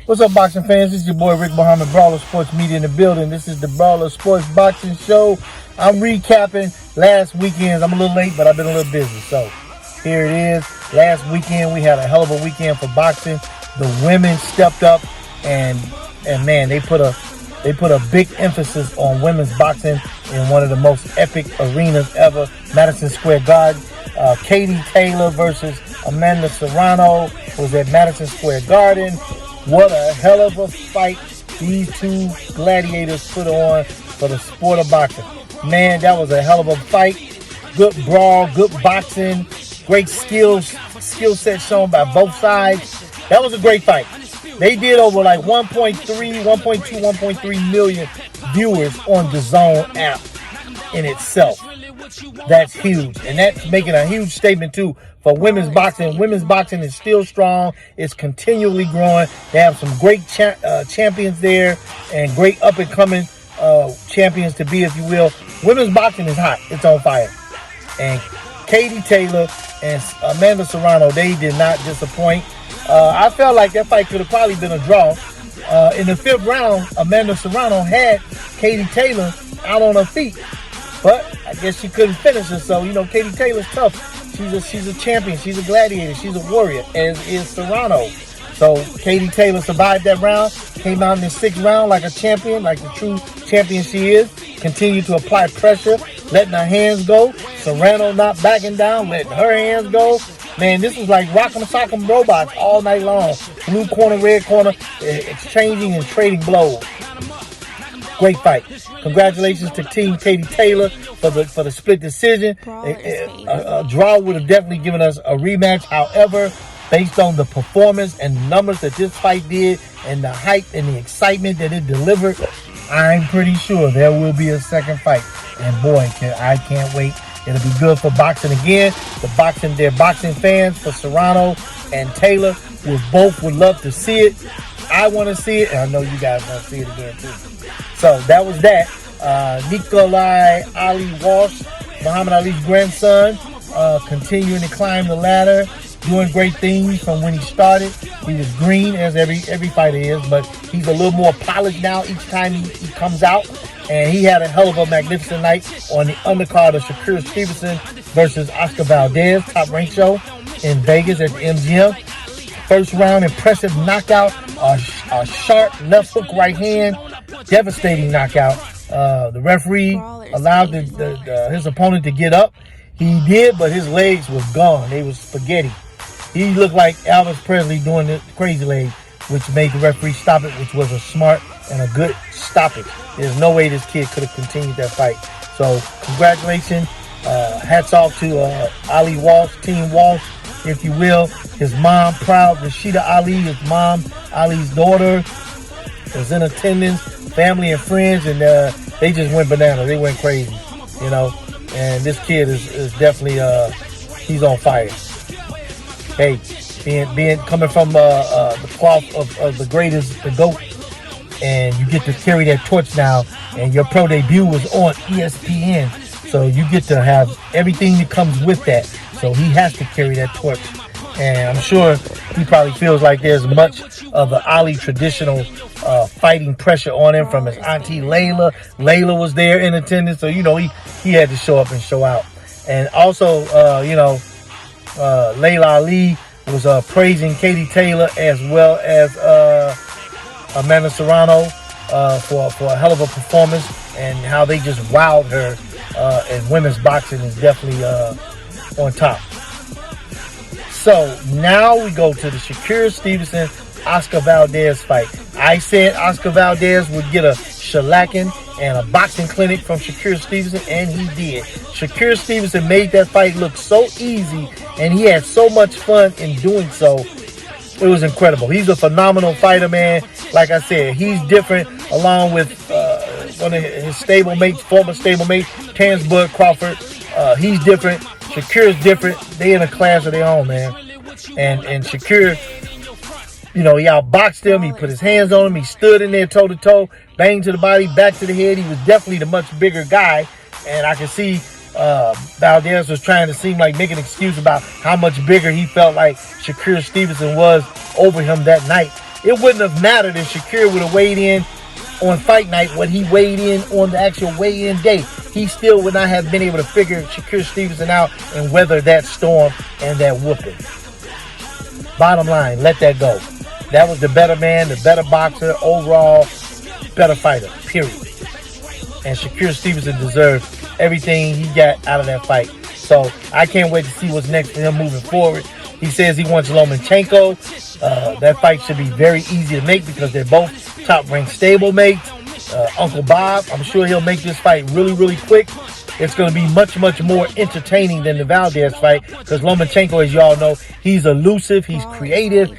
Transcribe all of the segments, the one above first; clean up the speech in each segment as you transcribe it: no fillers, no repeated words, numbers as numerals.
What's up, boxing fans? This is your boy Rick Muhammad, Brawler Sports Media in the building. This is the Brawler Sports Boxing Show. I'm recapping last weekend. I'm a little late, but I've been a little busy. So here it is. Last weekend, we had a hell of a weekend for boxing. The women stepped up, and man, they put a big emphasis on women's boxing in one of the most epic arenas ever, Madison Square Garden. Katie Taylor versus Amanda Serrano was at Madison Square Garden. What a hell of a fight these two gladiators put on for the sport of boxing. Man, that was a hell of a fight. Good brawl, good boxing, great skill set shown by both sides. That was a great fight. They did over like 1.2, 1.3 million viewers on the Zone app in itself. That's huge. And that's making a huge statement too for women's boxing. Women's boxing is still strong. It's continually growing. They have some great champions there and great up and coming champions to be, if you will. Women's boxing is hot. It's on fire. And Katie Taylor and Amanda Serrano, they did not disappoint. I felt like that fight could have probably been a draw. In the fifth round, Amanda Serrano had Katie Taylor out on her feet. But I guess she couldn't finish her. So, you know, Katie Taylor's tough. She's a champion. She's a gladiator. She's a warrior, as is Serrano. So Katie Taylor survived that round, came out in the sixth round like a champion, like the true champion she is. Continued to apply pressure, letting her hands go. Serrano not backing down, letting her hands go. Man, this was like rock'em sock'em robots all night long. Blue corner, red corner, exchanging and trading blows. Great fight. Congratulations to Team Katie Taylor for the split decision. A draw would have definitely given us a rematch. However, based on the performance and the numbers that this fight did and the hype and the excitement that it delivered, I'm pretty sure there will be a second fight. And boy, I can't wait. It'll be good for boxing again. Their boxing fans for Serrano and Taylor would love to see it. I want to see it, and I know you guys want to see it again too. So that was that. Nikolai Ali Walsh, Muhammad Ali's grandson, continuing to climb the ladder, doing great things from when he started. He was green, as every fighter is, but he's a little more polished now each time he comes out. And he had a hell of a magnificent night on the undercard of Shakur Stevenson versus Oscar Valdez, top-ranked show in Vegas at the MGM. First round, impressive knockout, a sharp left hook right hand, devastating knockout. The referee allowed his opponent to get up. He did, but his legs was gone. They was spaghetti. He looked like Elvis Presley doing the crazy leg, which made the referee stop it, which was a smart and a good stoppage. There's no way this kid could have continued that fight. So congratulations. Hats off to Ali Walsh, Team Walsh, if you will. His mom, proud Rashida Ali, his mom, Ali's daughter, was in attendance, family and friends, and they just went bananas. They went crazy, you know. And this kid is definitely he's on fire. Hey, being coming from the cloth of the greatest, the GOAT, and you get to carry that torch now. And your pro debut was on ESPN, so you get to have everything that comes with that. So he has to carry that torch. And I'm sure he probably feels like there's much of the Ali traditional fighting pressure on him from his auntie Layla. Layla was there in attendance, so, you know, he had to show up and show out. And also, Layla Ali was praising Katie Taylor as well as Amanda Serrano for a hell of a performance and how they just wowed her. And women's boxing is definitely on top. So now we go to the Shakur Stevenson Oscar Valdez fight. I said Oscar Valdez would get a shellacking and a boxing clinic from Shakur Stevenson, and he did. Shakur Stevenson made that fight look so easy, and he had so much fun in doing so. It was incredible. He's a phenomenal fighter, man. Like I said, he's different, along with one of his stablemates, former stablemate, Tansburg Crawford. He's different. Shakur's different. They in a class of their own, man. And Shakur, you know, he outboxed him. He put his hands on him. He stood in there toe-to-toe, bang to the body, back to the head. He was definitely the much bigger guy. And I could see Valdez was trying to seem like make an excuse about how much bigger he felt like Shakur Stevenson was over him that night. it wouldn't have mattered if Shakur would have weighed in on fight night what he weighed in on the actual weigh-in day. He still would not have been able to figure Shakur Stevenson out and weather that storm and that whooping. Bottom line, let that go. That was the better man, the better boxer, overall better fighter, period. And Shakur Stevenson deserved everything he got out of that fight. So I can't wait to see what's next for him moving forward. He says he wants Lomachenko. That fight should be very easy to make because they're both top-ranked stablemates. Uncle Bob, I'm sure he'll make this fight really, really quick. It's going to be much, much more entertaining than the Valdez fight because Lomachenko, as y'all know, he's elusive, he's creative,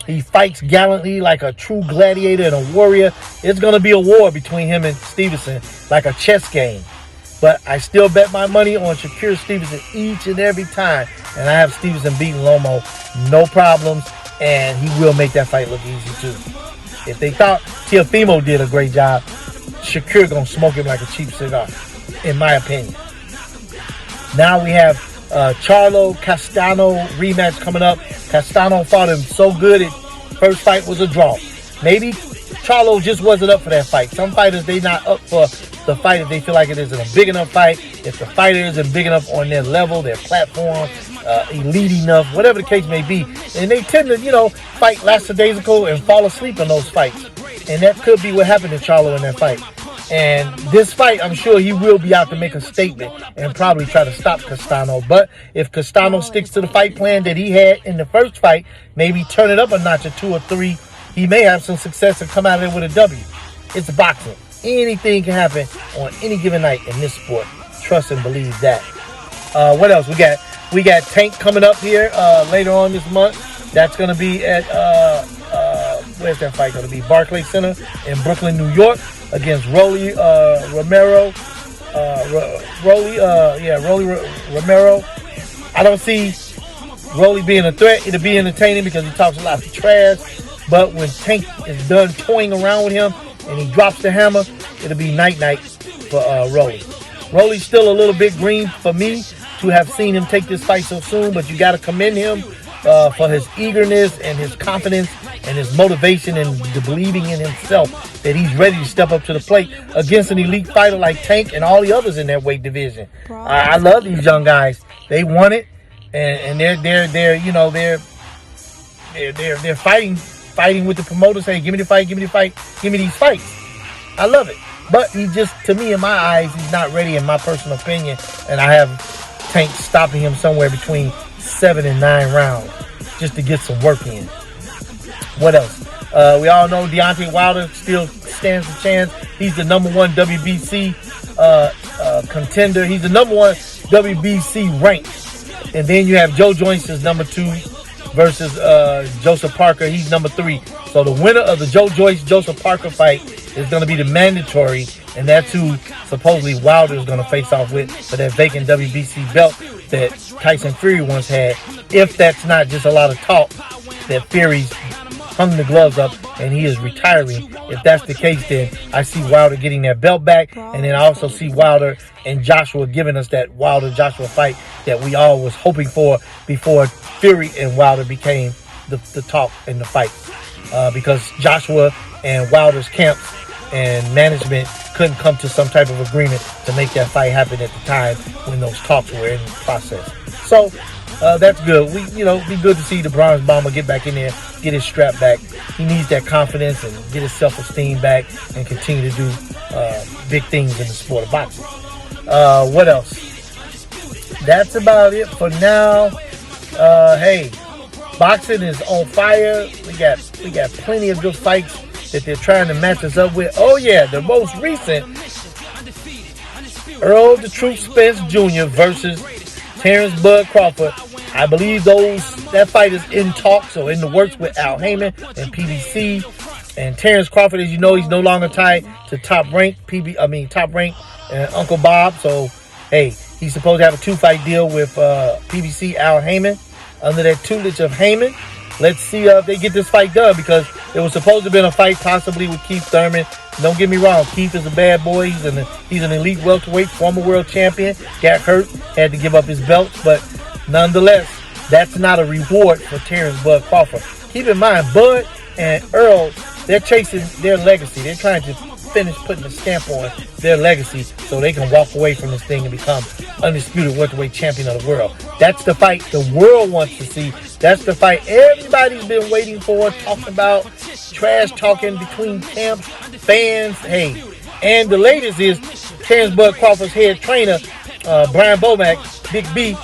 he fights gallantly like a true gladiator and a warrior. It's going to be a war between him and Stevenson, like a chess game. But I still bet my money on Shakur Stevenson each and every time. And I have Stevenson beating Lomo, no problems. And he will make that fight look easy too. If they thought Teofimo did a great job, Shakur gonna smoke him like a cheap cigar, in my opinion. Now we have Charlo Castano rematch coming up. Castano fought him so good. First fight was a draw. Maybe Charlo just wasn't up for that fight. Some fighters, they not up for the fight if they feel like it isn't a big enough fight. If the fighter isn't big enough on their level, their platform, elite enough, whatever the case may be. And they tend to, fight lackadaisical and fall asleep in those fights. And that could be what happened to Charlo in that fight. And this fight, I'm sure he will be out to make a statement and probably try to stop Castano. But if Castano sticks to the fight plan that he had in the first fight, maybe turn it up a notch or 2 or 3, he may have some success and come out of there with a W. It's boxing. Anything can happen on any given night in this sport. Trust and believe that. What else? We got Tank coming up here later on this month. That's going to be at, where's that fight going to be? Barclays Center in Brooklyn, New York against Rolly Romero. Romero. I don't see Rolly being a threat. It'll be entertaining because he talks a lot of trash. But when Tank is done toying around with him and he drops the hammer, it'll be night-night for Rolly. Rolly's still a little bit green for me to have seen him take this fight so soon, but you got to commend him for his eagerness and his confidence and his motivation and the believing in himself that he's ready to step up to the plate against an elite fighter like Tank and all the others in that weight division. I love these young guys. They want it, and they're fighting with the promoters. Hey, give me the fight, give me these fights. I love it. But he just, to me, in my eyes, he's not ready in my personal opinion. And I have Tank stopping him somewhere between 7 and 9 rounds just to get some work in. What else? We all know Deontay Wilder still stands a chance. He's the number 1 WBC contender. He's the number 1 WBC ranked. And then you have Joe Joyce as number 2 versus Joseph Parker. He's number 3. So the winner of the Joe Joyce-Joseph Parker fight is going to be the mandatory, and that's who supposedly Wilder is going to face off with for that vacant WBC belt that Tyson Fury once had. If that's not just a lot of talk that Fury's hung the gloves up and he is retiring. If that's the case, then I see Wilder getting that belt back, and then I also see Wilder and Joshua giving us that Wilder-Joshua fight that we all was hoping for before Fury and Wilder became the talk in the fight. Because Joshua and Wilder's camps and management couldn't come to some type of agreement to make that fight happen at the time when those talks were in process. So that's good. Be good to see the Bronze Bomber get back in there, get his strap back. He needs that confidence and get his self-esteem back and continue to do big things in the sport of boxing. What else? That's about it for now. Hey, boxing is on fire. We got plenty of good fights that they're trying to match us up with. Oh yeah, the most recent, Earl the Truth Spence Jr. versus Terrence Bud Crawford. I believe that fight is in talks or in the works with Al Heyman and PBC. And Terrence Crawford, as you know, he's no longer tied to Top Rank and Uncle Bob. So hey, he's supposed to have a 2-fight deal with PBC Al Heyman under that tutelage of Heyman. Let's see if they get this fight done, because it was supposed to have been a fight possibly with Keith Thurman. Don't get me wrong, Keith is a bad boy. He's an elite welterweight, former world champion. Got hurt, had to give up his belts, but nonetheless, that's not a reward for Terrence Bud Crawford. Keep in mind, Bud and Earl, they're chasing their legacy. They're trying to finish putting a stamp on their legacy so they can walk away from this thing and become undisputed welterweight champion of the world. That's the fight the world wants to see. That's the fight everybody's been waiting for, talking about, trash talking between camps, fans. Hey, and the latest is Terrence Bud Crawford's head trainer, Brian Bomac, Big B,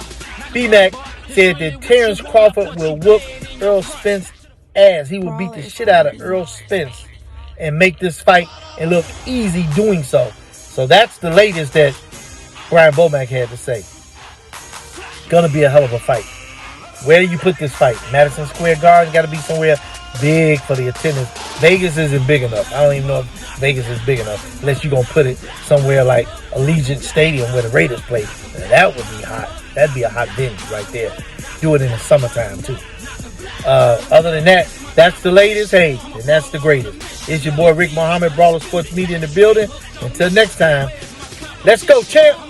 B-Mac, said that Terrence Crawford will whoop Earl Spence ass. He will beat the shit out of Earl Spence and make this fight and look easy doing so. So that's the latest that Brian Bomac had to say. Gonna be a hell of a fight. Where do you put this fight? Madison Square Garden, got to be somewhere big for the attendance. Vegas isn't big enough. I don't even know if Vegas is big enough unless you're going to put it somewhere like Allegiant Stadium where the Raiders play. Now, that would be hot. That'd be a hot venue right there. Do it in the summertime too. Other than that, that's the latest. Hey, and that's the greatest. It's your boy Rick Muhammad, Brawler Sports Media in the building. Until next time, let's go, champ.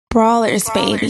Brawlers, baby.